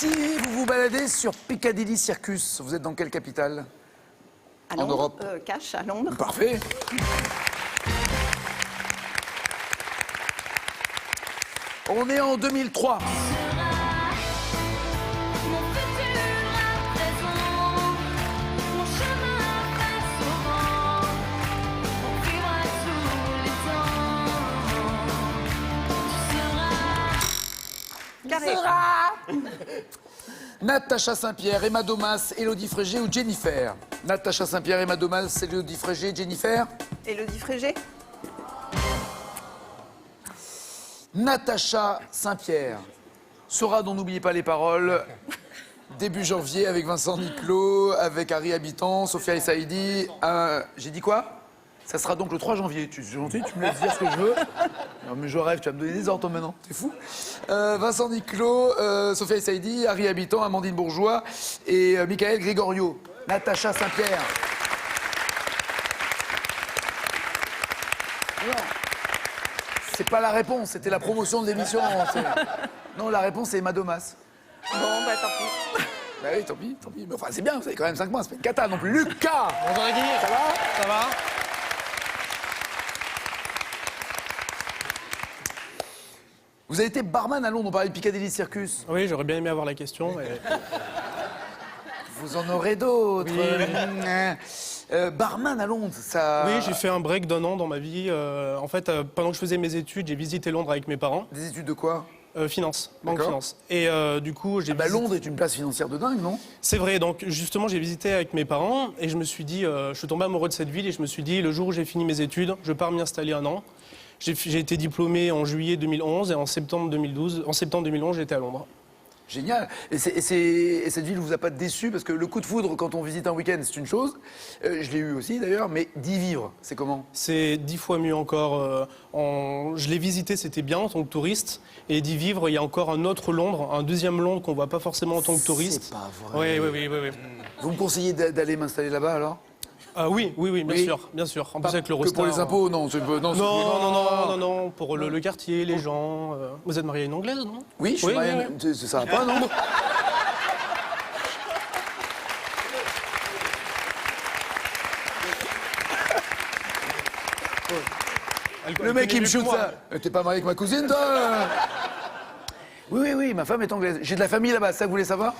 Si vous vous baladez sur Piccadilly Circus, vous êtes dans quelle capitale? À En Londres, Europe. Cash, à Londres. Parfait. On est en 2003. Carré. Natacha Saint-Pierre, Emma Domas, Élodie Frégé ou Jennifer? Natacha Saint-Pierre, Emma Domas, Élodie Frégé, Jennifer? Élodie Frégé. Natacha Saint-Pierre sera, dont n'oubliez pas les paroles, début janvier avec Vincent Niclot, avec Harry Habitant, Sophia El Saïdi. J'ai dit quoi? Ça sera donc le 3 janvier. Tu es gentil, tu me laisses dire ce que je veux. Non, mais je rêve, tu vas me donner des ordres maintenant. T'es fou. Vincent Niclot, Sophia El Saïdi, Harry Habitant, Amandine Bourgeois et Michael Gregorio. Natacha Saint-Pierre. Non, c'est pas la réponse, c'était la promotion de l'émission. Non, la réponse c'est Emma Domas. Bon, bah tant pis. Bah oui, tant pis, tant pis. Mais enfin, c'est bien, vous avez quand même 5 mois, c'est pas une cata non plus. Lucas! Bonjour Guy. Ça va? Ça va? Vous avez été barman à Londres, on parlait de Piccadilly Circus. Oui, j'aurais bien aimé avoir la question. Mais... Vous en aurez d'autres. Barman à Londres, ça... Oui, j'ai fait un break d'1 an dans ma vie. En fait, pendant que je faisais mes études, j'ai visité Londres avec mes parents. Des études de quoi? Finance, banque D'accord. finance. Et du coup, j'ai visité... Londres est une place financière de dingue, non? C'est vrai, donc justement, j'ai visité avec mes parents et je me suis dit, je suis tombé amoureux de cette ville et je me suis dit, le jour où j'ai fini mes études, je pars m'y installer 1 an. J'ai été diplômé en juillet 2011 et en septembre 2011, j'étais à Londres. Génial. Et cette ville vous a pas déçu? Parce que le coup de foudre, quand on visite un week-end, c'est une chose. Je l'ai eu aussi d'ailleurs, mais d'y vivre, c'est comment? C'est 10 fois mieux encore. Je l'ai visité, c'était bien en tant que touriste. Et d'y vivre, il y a encore un autre Londres, un deuxième Londres qu'on voit pas forcément en tant que touriste. C'est pas vrai. Oui. Vous me conseillez d'aller m'installer là-bas alors? Oui, bien sûr. En plus avec Que l'Eurostar. pour les impôts, non. Non, pour le quartier, les gens. Vous êtes marié à une Anglaise, non? Oui, je suis marié. Ça va pas, non? Le mec, il me shoot ça. T'es pas marié avec ma cousine, toi? Oui, ma femme est anglaise. J'ai de la famille là-bas, ça, vous voulez savoir?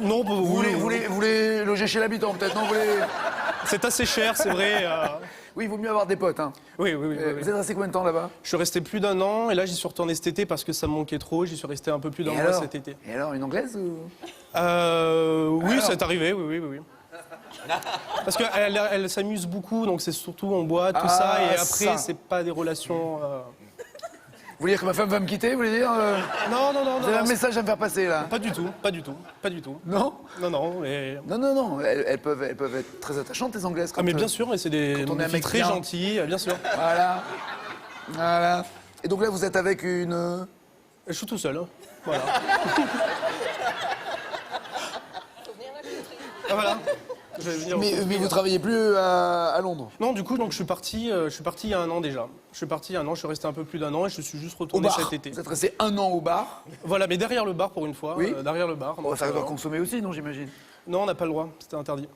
Non, Vous voulez loger chez l'habitant, peut-être, non? c'est assez cher, c'est vrai. Oui, il vaut mieux avoir des potes, hein. Oui. Vous êtes resté combien de temps là-bas? Je suis resté plus d'1 an et là, j'y suis retourné cet été parce que ça me manquait trop. J'y suis resté un peu plus d'1 mois cet été. Et alors, une anglaise ou... Oui, c'est arrivé, oui. Parce qu'elle s'amuse beaucoup, donc c'est surtout on boit, tout ça, et après, c'est pas des relations... Vous voulez dire que ma femme va me quitter, vous voulez dire Non. Vous avez un message à me faire passer, là? Pas du tout. Non? Non, mais... Non, elles peuvent être très attachantes, les anglaises. Ah mais bien sûr, mais c'est des quand on est un filles mec très bien. gentilles, bien sûr. Voilà. Et donc là, vous êtes avec une... Je suis tout seul, hein. Voilà. Ah, voilà. Je vais venir Mais vous travaillez plus à Londres? Non, du coup, donc, je suis parti il y a 1 an déjà. Je suis resté un peu plus d'1 an et je suis juste Au retourné bar? cet été. Vous êtes resté 1 an au bar? Voilà, mais derrière le bar pour une fois. Oui. Derrière le bar. Oh, donc, ça doit consommer aussi, non, j'imagine? Non, on n'a pas le droit, c'était interdit.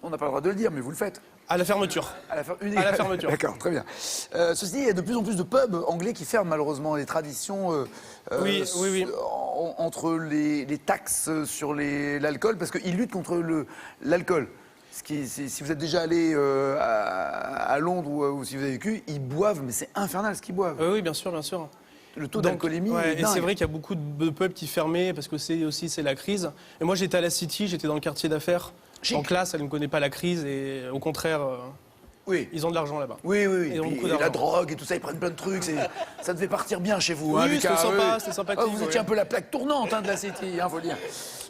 On n'a pas le droit de le dire, mais vous le faites. À la fermeture. À la fermeture. D'accord, très bien. Ceci dit, il y a de plus en plus de pubs anglais qui ferment malheureusement. Les traditions Oui. entre les taxes sur l'alcool, parce qu'ils luttent contre l'alcool. Si vous êtes déjà allé à Londres ou si vous avez vécu, ils boivent, mais c'est infernal ce qu'ils boivent. Oui, bien sûr. Le taux d'alcoolémie est et dingue. c'est vrai qu'il y a beaucoup de pubs qui fermaient parce que c'est la crise. Et moi, j'étais à la City, j'étais dans le quartier d'affaires. Chic. En classe, elle ne connaît pas la crise et au contraire, Oui. ils ont de l'argent là-bas. Oui. Ils ont Et, beaucoup et la d'argent. drogue et tout ça, ils prennent plein de trucs. Ça devait partir bien chez vous, Oui, hein, Lucas. c'était sympa, oui. c'était sympathique, Vous étiez oui. un peu la plaque tournante de la City, faut le dire.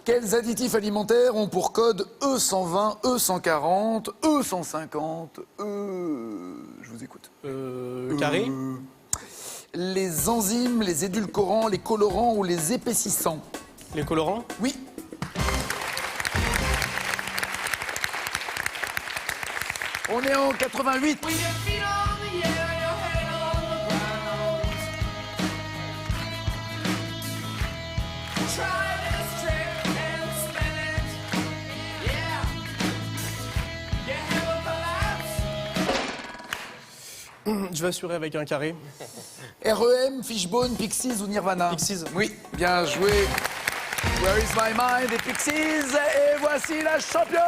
Quels additifs alimentaires ont pour code E120, E140, E150, Je vous écoute. Carré. Les enzymes, les édulcorants, les colorants ou les épaississants? Les colorants. Oui. On est en 88. Je vais assurer avec un carré. REM, Fishbone, Pixies ou Nirvana? Pixies. Oui, bien joué. Where is my mind des Pixies? Et voici la championne.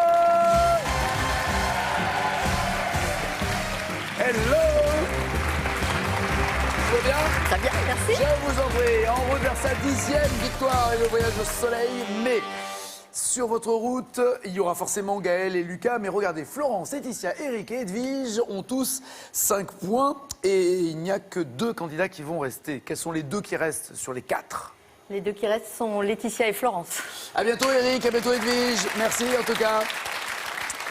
Hello. Tout va bien? Très bien, merci. Je vous en prie, en route vers sa 10e victoire et le voyage au soleil. Mais sur votre route, il y aura forcément Gaël et Lucas. Mais regardez, Florence, Laetitia, Eric et Edwige ont tous 5 points. Et il n'y a que 2 candidats qui vont rester. Quels sont les 2 qui restent sur les 4? Les 2 qui restent sont Laetitia et Florence. À bientôt Eric, à bientôt Edwige. Merci en tout cas.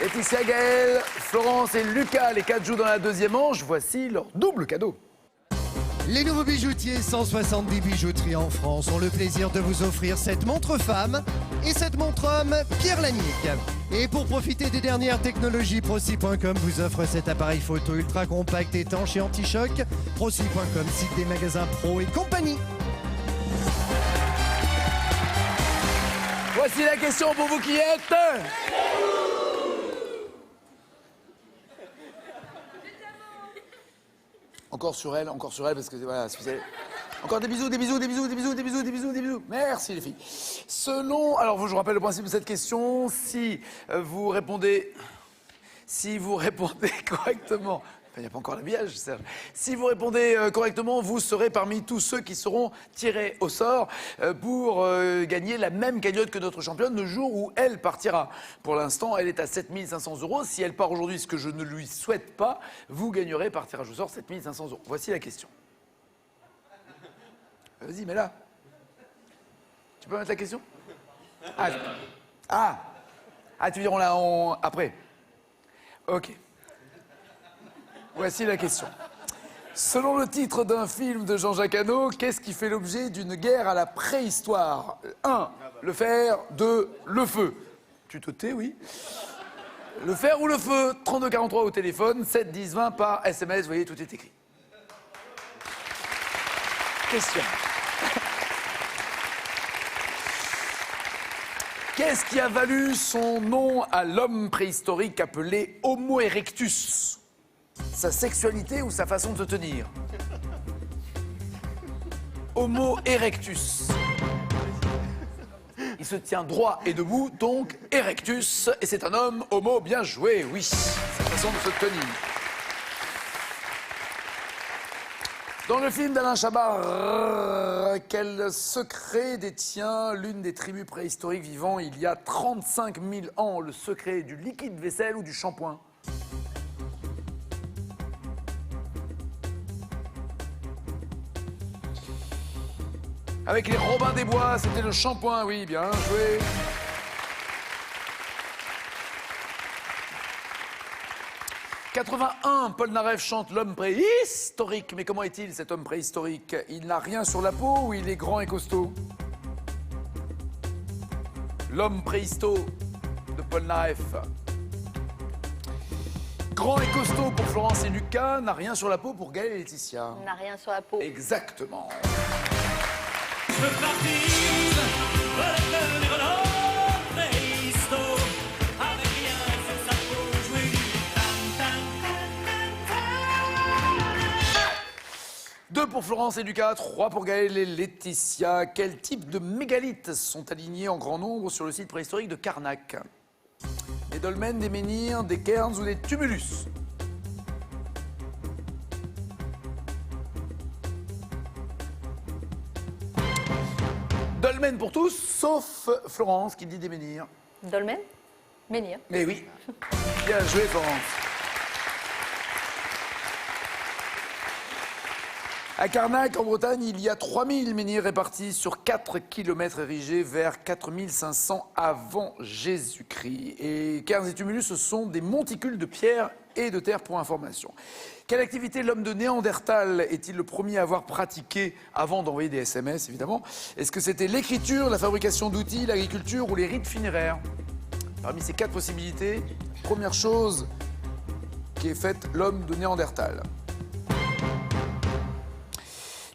Laetitia, Gaël, Florence et Lucas, les 4 jouent dans la 2e manche. Voici leur double cadeau. Les nouveaux bijoutiers 170 bijouteries en France ont le plaisir de vous offrir cette montre femme et cette montre homme Pierre Lanique. Et pour profiter des dernières technologies, Proci.com vous offre cet appareil photo ultra compact, étanche et anti-choc. Proci.com, site des magasins pro et compagnie. Voici la question pour vous qui êtes. Encore sur elle, parce que voilà, si vous avez... Encore des bisous, des bisous, des bisous, des bisous, des bisous, des bisous, des bisous. Merci les filles. Selon, alors je vous rappelle le principe de cette question, si vous répondez correctement, il n'y a pas encore l'habillage, Serge. Si vous répondez correctement, vous serez parmi tous ceux qui seront tirés au sort pour gagner la même cagnotte que notre championne le jour où elle partira. Pour l'instant, elle est à 7 500 €. Si elle part aujourd'hui, ce que je ne lui souhaite pas, vous gagnerez par tirage au sort 7 500 €. Voici la question. Vas-y, mets-la. Tu peux mettre la question? Ah, tu verras là après. Ok. Voici la question. Selon le titre d'un film de Jean-Jacques Hano, qu'est-ce qui fait l'objet d'une guerre à la préhistoire? 1. Le fer. 2. Le feu. Tu te tais, oui. Le fer ou le feu? 32 43 au téléphone, 7 10 20 par SMS, vous voyez, tout est écrit. Question. Qu'est-ce qui a valu son nom à l'homme préhistorique appelé Homo erectus? Sa sexualité ou sa façon de se tenir? Homo erectus. Il se tient droit et debout, donc erectus. Et c'est un homme homo bien joué, oui. Sa façon de se tenir. Dans le film d'Alain Chabat, quel secret détient l'une des tribus préhistoriques vivant il y a 35 000 ans? Le secret du liquide vaisselle ou du shampoing? Avec les Robins des Bois, c'était le shampoing, oui, bien joué. « 81, Paul Naref chante l'homme préhistorique. Mais comment est-il, cet homme préhistorique? Il n'a rien sur la peau ou il est grand et costaud? L'homme préhisto de Paul Naref. Grand et costaud pour Florence et Lucas, n'a rien sur la peau pour Gaël et Laetitia. On n'a rien sur la peau. Exactement. Deux pour Florence et Lucas, 3 pour Gaël et Laetitia. Quel type de mégalithes sont alignés en grand nombre sur le site préhistorique de Carnac? Des dolmens, des menhirs, des cairns ou des tumulus? Dolmen pour tous, sauf Florence qui dit des menhirs. Dolmen? Menhir. Mais oui, bien joué Florence. À Carnac, en Bretagne, il y a 3000 menhirs répartis sur 4 km érigés vers 4500 avant Jésus-Christ. Et cairns et tumulus, ce sont des monticules de pierre et de terre pour information. Quelle activité l'homme de Néandertal est-il le premier à avoir pratiqué avant d'envoyer des SMS, évidemment? Est-ce que c'était l'écriture, la fabrication d'outils, l'agriculture ou les rites funéraires? Parmi ces 4 possibilités, première chose qui est faite l'homme de Néandertal.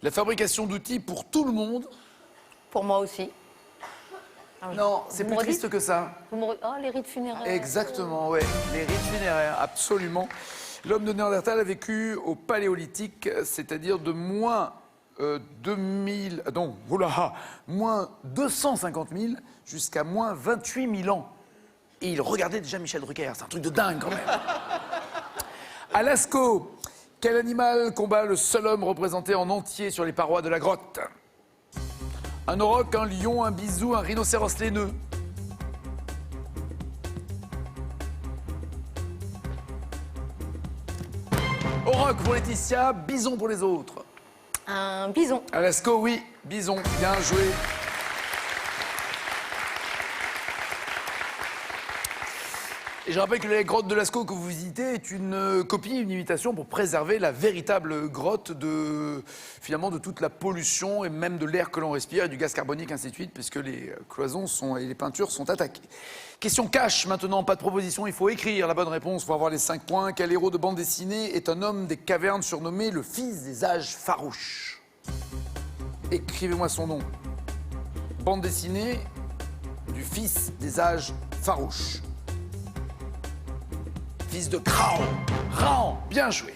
La fabrication d'outils pour tout le monde. Pour moi aussi. Non, c'est plus triste que ça. Oh, les rites funéraires. Exactement, ouais. Les rites funéraires, absolument. L'homme de Néandertal a vécu au Paléolithique, c'est-à-dire de moins 250 000 jusqu'à moins 28 000 ans. Et il regardait déjà Michel Drucker, c'est un truc de dingue quand même. À Lascaux, quel animal combat le seul homme représenté en entier sur les parois de la grotte? Un auroch, un lion, un bisou, un rhinocéros laineux. Auroch pour Laetitia, bison pour les autres. Un bison. À Lascaux, oui, bison, bien joué. Et je rappelle que la grotte de Lascaux que vous visitez est une copie, une imitation pour préserver la véritable grotte finalement de toute la pollution et même de l'air que l'on respire et du gaz carbonique, ainsi de suite, puisque les cloisons et les peintures sont attaquées. Question cash maintenant, pas de proposition, il faut écrire la bonne réponse pour avoir les 5 points. Quel héros de bande dessinée est un homme des cavernes surnommé le fils des âges farouches? Écrivez-moi son nom. Bande dessinée du fils des âges farouches. Fils de Krao. Ran, bien joué.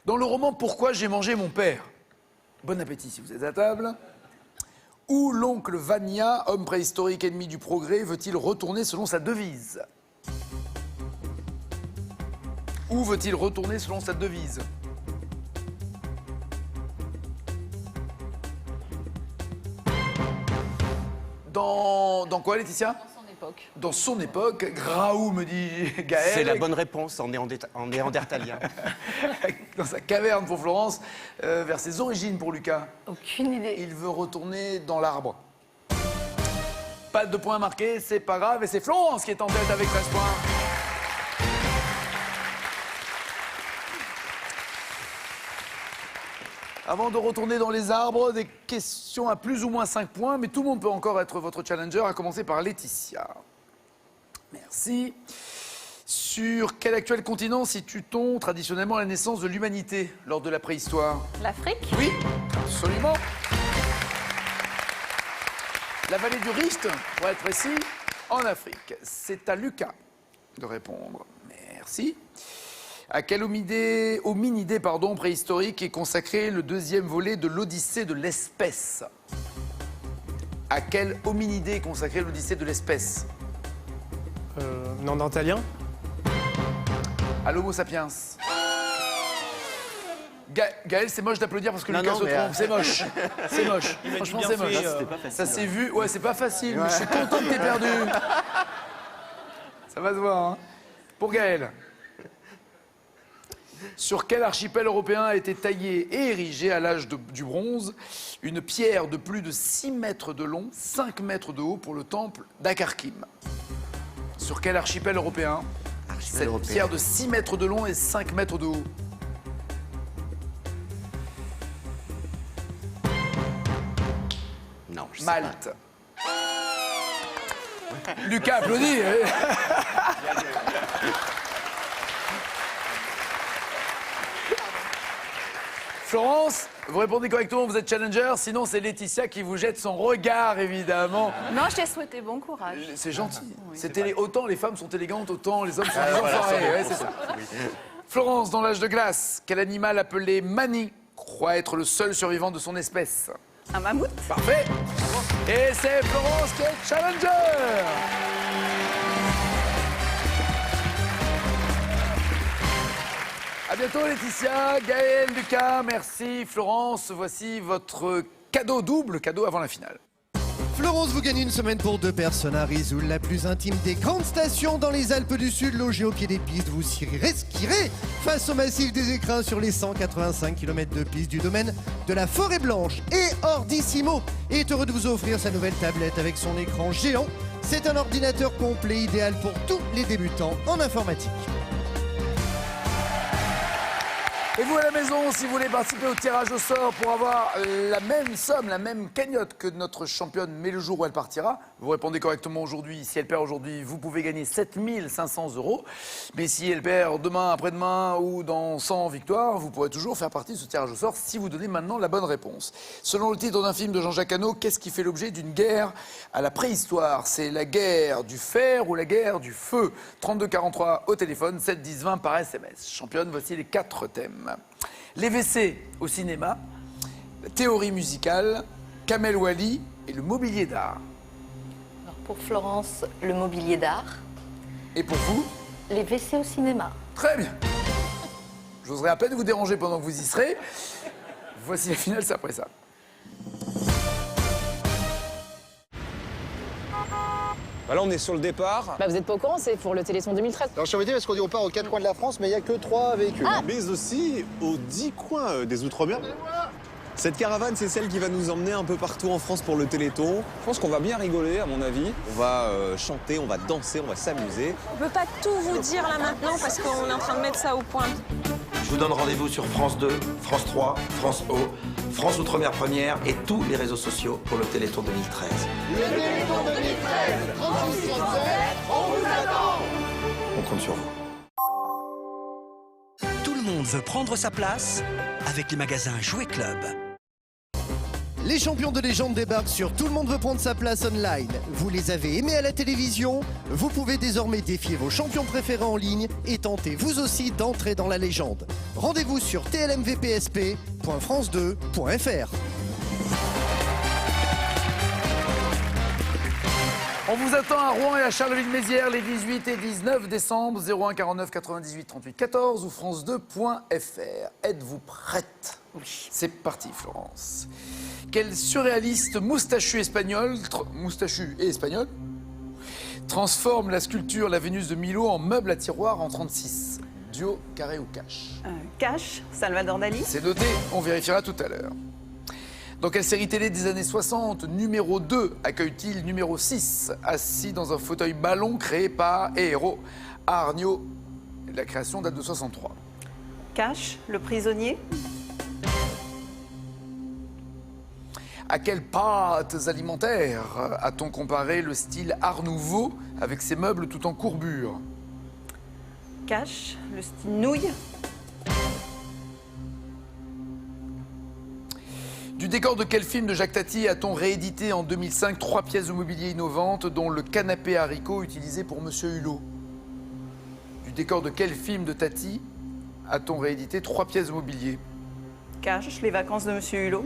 Dans le roman Pourquoi j'ai mangé mon père, bon appétit si vous êtes à table, où l'oncle Vania, homme préhistorique ennemi du progrès, veut-il retourner selon sa devise? Où veut-il retourner selon sa devise? Dans quoi, Laetitia? Dans son époque. Dans son époque, Graou, me dit Gaël. C'est la bonne réponse en néandertalien. Dans sa caverne pour Florence, vers ses origines pour Lucas. Aucune idée. Il veut retourner dans l'arbre. Pas de points marqués, c'est pas grave. Et c'est Florence qui est en tête avec 13 points. Avant de retourner dans les arbres, des questions à plus ou moins 5 points, mais tout le monde peut encore être votre challenger, à commencer par Laetitia. Merci. Sur quel actuel continent situe-t-on traditionnellement la naissance de l'humanité lors de la préhistoire? L'Afrique? Oui, absolument. La vallée du Rift, pour être précis, en Afrique. C'est à Lucas de répondre. Merci. À quel hominidé préhistorique est consacré le deuxième volet de l'Odyssée de l'espèce? À quel hominidé est consacré l'Odyssée de l'espèce? Néandertalien. À l'Homo sapiens. Gaël, c'est moche d'applaudir parce que Lucas se trompe. C'est moche. C'est moche. Il m'a dit Franchement, bien c'est moche. fait, C'était pas facile. Ça s'est vu. Ouais, c'est pas facile, mais je suis content que t'aies perdu. Ça va se voir, hein. Pour Gaël. Sur quel archipel européen a été taillée et érigée à l'âge du bronze une pierre de plus de 6 mètres de long, 5 mètres de haut pour le temple d'Akarkim? Sur quel archipel européen cette pierre de 6 mètres de long et 5 mètres de haut? Non, je sais Malte. Lucas applaudit. Florence, vous répondez correctement, vous êtes challenger, sinon c'est Laetitia qui vous jette son regard, évidemment. Non, je t'ai souhaité bon courage. C'est gentil. Autant les femmes sont élégantes, autant les hommes sont des enfoirés. Ouais, c'est ça. Florence, dans l'âge de glace, quel animal appelé Mani croit être le seul survivant de son espèce? Un mammouth? Parfait. Et c'est Florence qui est challenger. À bientôt Laetitia, Gaël, Lucas, merci. Florence, voici votre double cadeau avant la finale. Florence vous gagne une semaine pour 2 personnes à Risoul, la plus intime des grandes stations dans les Alpes du Sud. Logé au pied des pistes, vous skierez face au massif des Écrins sur les 185 km de piste du domaine de la Forêt Blanche. Et Ordissimo est heureux de vous offrir sa nouvelle tablette avec son écran géant. C'est un ordinateur complet idéal pour tous les débutants en informatique. Et vous à la maison, si vous voulez participer au tirage au sort pour avoir la même somme, la même cagnotte que notre championne, mais le jour où elle partira, vous répondez correctement aujourd'hui. Si elle perd aujourd'hui, vous pouvez gagner 7 500 €. Mais si elle perd demain, après-demain ou dans 100 victoires, vous pourrez toujours faire partie de ce tirage au sort si vous donnez maintenant la bonne réponse. Selon le titre d'un film de Jean-Jacques Hano, qu'est-ce qui fait l'objet d'une guerre à la préhistoire? C'est la guerre du fer ou la guerre du feu? 32 43 au téléphone, 7 10 20 par SMS. Championne, voici les 4 thèmes. Les WC au cinéma, la théorie musicale, Kamel Wally et le mobilier d'art. Alors pour Florence, le mobilier d'art. Et pour vous? Les WC au cinéma. Très bien. J'oserais à peine vous déranger pendant que vous y serez. Voici la finale, c'est après ça. Là, on est sur le départ. Bah, vous êtes pas au courant, c'est pour le Téléthon 2013. Alors je suis embêté parce qu'on dit on part aux 4 coins de la France, mais il n'y a que 3 véhicules. Mais aussi aux 10 coins des Outre-mer. Cette caravane, c'est celle qui va nous emmener un peu partout en France pour le Téléthon. Je pense qu'on va bien rigoler, à mon avis. On va chanter, on va danser, on va s'amuser. On peut pas tout vous dire là maintenant parce qu'on est en train de mettre ça au point. Je vous donne rendez-vous sur France 2, France 3, France O, France Outre-mer Première et tous les réseaux sociaux pour le Téléthon 2013. Le Téléthon 2013, 36 37, on vous attend. On compte sur vous. Tout le monde veut prendre sa place avec les magasins Jouet Club. Les champions de légende débarquent sur Tout le monde veut prendre sa place online. Vous les avez aimés à la télévision, vous pouvez désormais défier vos champions préférés en ligne et tenter vous aussi d'entrer dans la légende. Rendez-vous sur tlmvpsp.france2.fr. On vous attend à Rouen et à Charleville-Mézières les 18 et 19 décembre, 01 49 98 38 14 ou france2.fr. Êtes-vous prête? Oui. C'est parti, Florence. Quel surréaliste moustachu espagnol transforme la sculpture La Vénus de Milo en meuble à tiroir en 36? Duo, carré ou cash? Cash, Salvador Dali. C'est noté, on vérifiera tout à l'heure. Dans quelle série télé des années 60, numéro 2 accueille-t-il numéro 6, assis dans un fauteuil ballon créé par Héros Arnaud? La création date de 63. Cash, Le Prisonnier. À quelles pâtes alimentaires a-t-on comparé le style Art Nouveau avec ses meubles tout en courbure? Cash, le style Nouille. Du décor de quel film de Jacques Tati a-t-on réédité en 2005 3 pièces de mobilier innovantes, dont le canapé haricot utilisé pour Monsieur Hulot? Du décor de quel film de Tati a-t-on réédité 3 pièces de mobilier? Cash, Les vacances de Monsieur Hulot.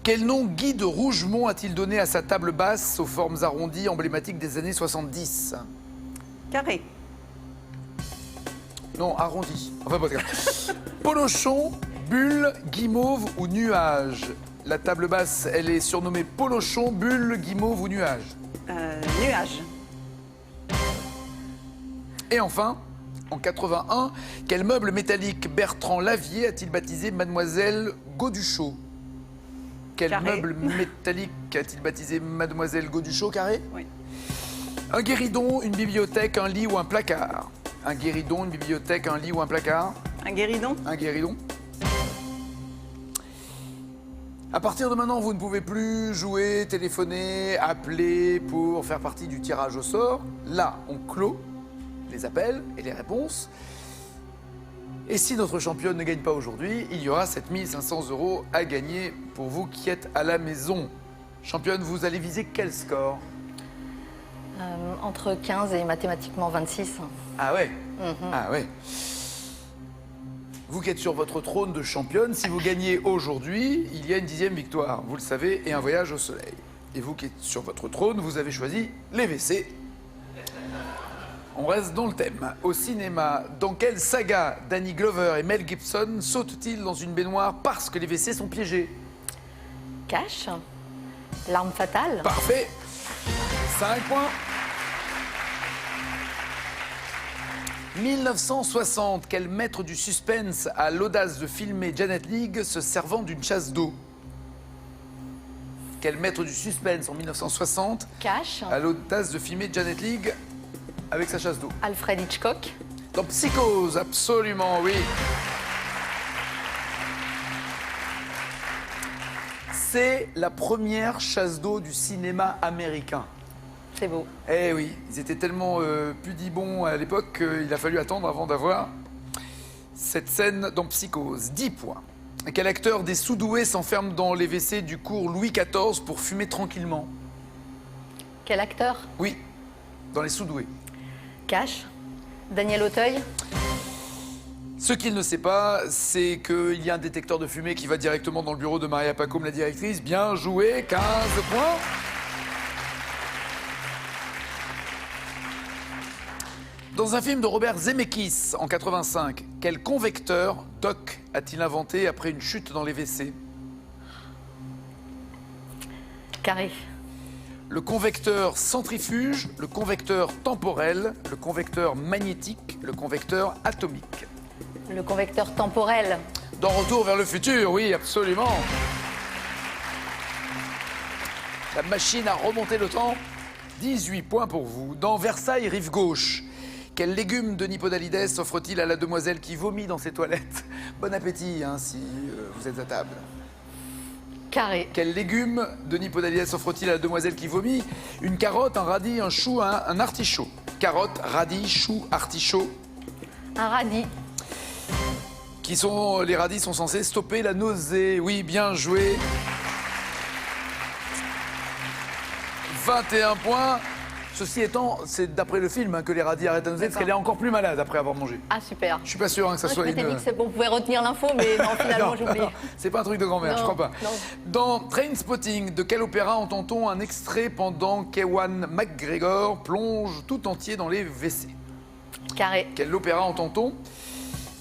Quel nom Guy de Rougemont a-t-il donné à sa table basse aux formes arrondies emblématiques des années 70? Carré. Non, arrondi. Enfin, pas grave. Polochon, bulle, guimauve ou nuage? La table basse, elle est surnommée Polochon, bulle, guimauve ou nuage? Nuage. Et enfin, en 81, quel meuble métallique Bertrand Lavier a-t-il baptisé Mademoiselle Gauduchot? Quel Carré. meuble métallique a-t-il baptisé Mademoiselle Gauduchot? Carré? Oui. Un guéridon, une bibliothèque, un lit ou un placard? Un guéridon, une bibliothèque, un lit ou un placard? Un guéridon. Un guéridon. À partir de maintenant, vous ne pouvez plus jouer, téléphoner, appeler pour faire partie du tirage au sort. Là, on clôt les appels et les réponses. Et si notre championne ne gagne pas aujourd'hui, il y aura 7 500 € à gagner pour vous qui êtes à la maison. Championne, vous allez viser quel score? Entre 15 et mathématiquement 26. Ah ouais. Ah ouais. Vous qui êtes sur votre trône de championne, si vous gagnez aujourd'hui, il y a une 10e victoire, vous le savez, et un voyage au soleil. Et vous qui êtes sur votre trône, vous avez choisi les WC. On reste dans le thème. Au cinéma, dans quelle saga Danny Glover et Mel Gibson sautent-ils dans une baignoire parce que les WC sont piégés? Cash. L'arme fatale. Parfait. 5 points. 1960, quel maître du suspense a l'audace de filmer Janet Leigh se servant d'une chasse d'eau? Quel maître du suspense en 1960 Cash. a l'audace de filmer Janet Leigh avec sa chasse d'eau? Alfred Hitchcock. Dans Psychose, absolument, oui. C'est la première chasse d'eau du cinéma américain. C'est beau. Eh oui, ils étaient tellement pudibons à l'époque qu'il a fallu attendre avant d'avoir cette scène dans Psychose. 10 points. Quel acteur des sous-doués s'enferme dans les WC du cours Louis XIV pour fumer tranquillement? Quel acteur? Oui, dans les sous-doués. Cash. Daniel Auteuil. Ce qu'il ne sait pas, c'est qu'il y a un détecteur de fumée qui va directement dans le bureau de Maria Pacôme, la directrice. Bien joué, 15 points. Dans un film de Robert Zemeckis en 85, quel convecteur Doc a-t-il inventé après une chute dans les WC? Carré. Le convecteur centrifuge, le convecteur temporel, le convecteur magnétique, le convecteur atomique. Le convecteur temporel. Dans Retour vers le futur, oui, absolument. La machine a remonté le temps. 18 points pour vous. Dans Versailles, rive gauche, quel légume Denis Podalides offre-t-il à la demoiselle qui vomit dans ses toilettes? Bon appétit, hein, si vous êtes à table. Carré. Quel légume Denis Podalides offre-t-il à la demoiselle qui vomit? Une carotte, un radis, un chou, un artichaut. Carotte, radis, chou, artichaut. Un radis. Les radis sont censés stopper la nausée. Oui, bien joué. 21 points. Ceci étant, c'est d'après le film que les radis arrêtent la nausée parce qu'elle est encore plus malade après avoir mangé. Ah, super. Je suis pas sûr que ça soit Je m'étais dit que c'est bon, vous pouvez retenir l'info, mais non, finalement, j'oublie. C'est pas un truc de grand-mère, je crois pas. Non. Dans Trainspotting, de quel opéra entend-on un extrait pendant qu'Ewan McGregor plonge tout entier dans les WC? Carré. Quel opéra entend-on?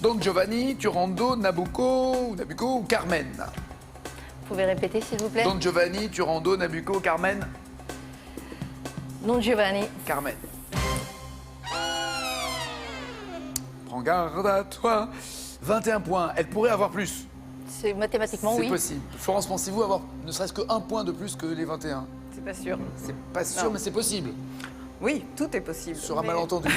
Don Giovanni, Turando, Nabucco ou Carmen? Vous pouvez répéter, s'il vous plaît? Don Giovanni, Turando, Nabucco, Carmen? Don Giovanni. Carmen. Prends garde à toi. 21 points. Elle pourrait avoir plus. C'est mathématiquement, oui. C'est possible. Florence, pensez-vous avoir ne serait-ce que 1 point de plus que les 21? C'est pas sûr. C'est pas sûr, mais c'est possible. Oui, tout est possible. Sur un mais- malentendu.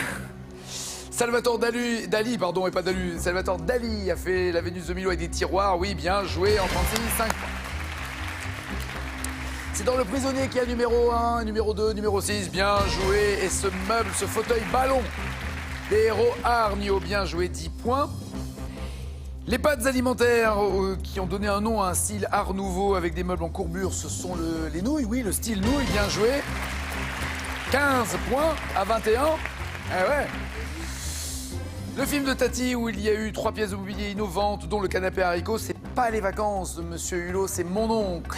Salvatore Dali, et pas Dalu. Salvatore Dali a fait la Vénus de Milo avec des tiroirs. Oui, bien joué en 36, 5 points. C'est dans Le Prisonnier qu'il y a numéro 1, numéro 2, numéro 6. Bien joué. Et ce meuble, ce fauteuil ballon des héros Arnio. Bien joué, 10 points. Les pâtes alimentaires qui ont donné un nom à un style art nouveau avec des meubles en courbure, ce sont les nouilles. Oui, le style nouille. Bien joué. 15 points à 21. Eh ouais. Le film de Tati où il y a eu 3 pièces de mobilier innovantes, dont le canapé haricot, c'est pas les vacances de Monsieur Hulot, c'est Mon oncle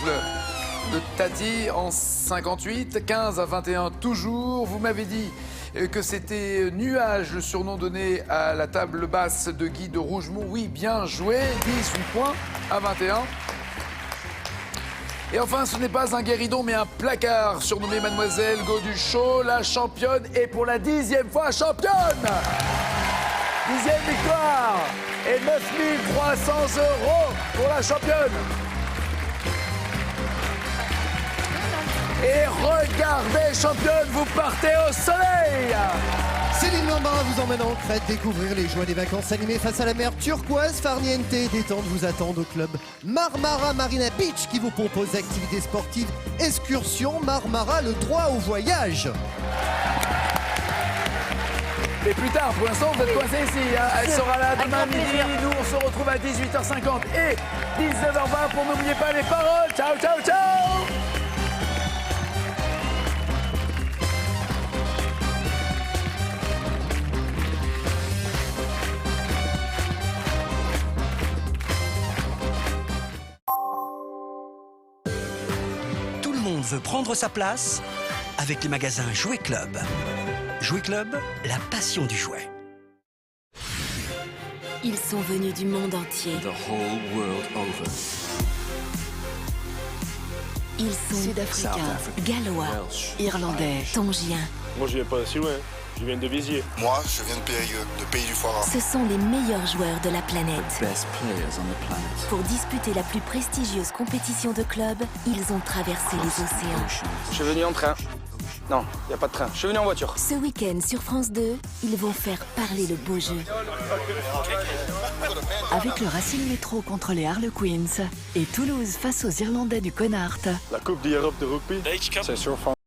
de Tati en 58, 15 à 21 toujours. Vous m'avez dit que c'était Nuage, le surnom donné à la table basse de Guy de Rougemont. Oui, bien joué, 18 points à 21. Et enfin, ce n'est pas un guéridon, mais un placard, surnommé Mademoiselle Goduchot, la championne, et pour la 10e fois championne! 10e victoire et 9 300 € pour la championne. Et regardez, championne, vous partez au soleil. Céline Lambert vous emmène en Crète découvrir les joies des vacances animées face à la mer turquoise. Farniente et détente vous attendent au club Marmara Marina Beach qui vous propose activités sportives, excursion Marmara, le droit au voyage. Et plus tard, pour l'instant, vous êtes coincés ici. Hein. Elle sera là demain Avec grand midi. plaisir. Nous, on se retrouve à 18h50 et 19h20 pour n'oubliez pas les paroles. Ciao, ciao, ciao. Tout le monde veut prendre sa place avec les magasins Jouet Club. Jouet Club, la passion du jouet. Ils sont venus du monde entier. Ils sont sud-africains, gallois, irlandais, tongiens. Moi, je viens pas si loin. Je viens de Vizier. Moi, je viens de Périgueux, de Pays du Foira. Ce sont les meilleurs joueurs de la planète. Pour disputer la plus prestigieuse compétition de club, ils ont traversé les océans. Je suis venu en train. Non, il n'y a pas de train. Je suis venu en voiture. Ce week-end sur France 2, ils vont faire parler le beau jeu. Avec le Racing Métro contre les Harlequins et Toulouse face aux Irlandais du Connacht. La Coupe d'Europe de rugby, c'est sur France.